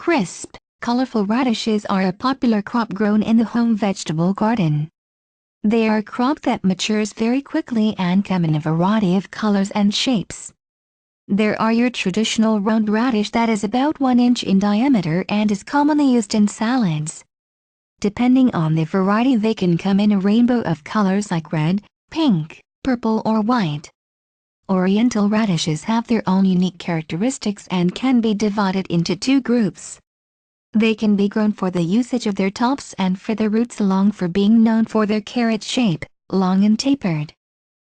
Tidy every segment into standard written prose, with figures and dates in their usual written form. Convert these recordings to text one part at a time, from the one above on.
Crisp, colorful radishes are a popular crop grown in the home vegetable garden. They are a crop that matures very quickly and come in a variety of colors and shapes. There are your traditional round radish that is about 1 inch in diameter and is commonly used in salads. Depending on the variety, they can come in a rainbow of colors like red, pink, purple or white. Oriental radishes have their own unique characteristics and can be divided into two groups. They can be grown for the usage of their tops and for their roots, along for being known for their carrot shape, long and tapered.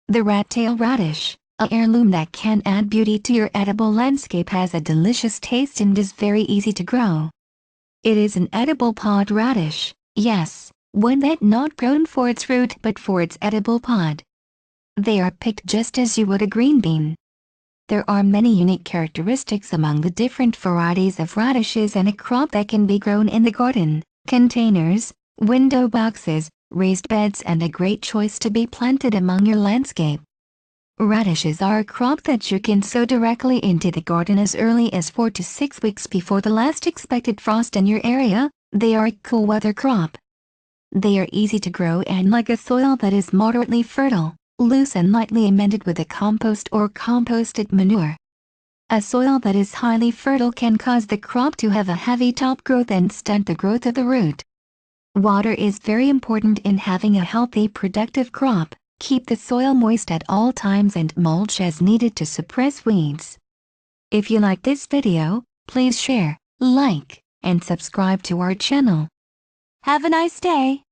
The rat-tail radish, an heirloom that can add beauty to your edible landscape, has a delicious taste and is very easy to grow. It is an edible pod radish, yes, one that not grown for its root but for its edible pod. They are picked just as you would a green bean. There are many unique characteristics among the different varieties of radishes and a crop that can be grown in the garden, containers, window boxes, raised beds, and a great choice to be planted among your landscape. Radishes are a crop that you can sow directly into the garden as early as 4 to 6 weeks before the last expected frost in your area. They are a cool weather crop. They are easy to grow and like a soil that is moderately fertile, loose and lightly amended with a compost or composted manure. A soil that is highly fertile can cause the crop to have a heavy top growth and stunt the growth of the root. Water is very important in having a healthy, productive crop. Keep the soil moist at all times and mulch as needed to suppress weeds. If you like this video, please share, like, and subscribe to our channel. Have a nice day.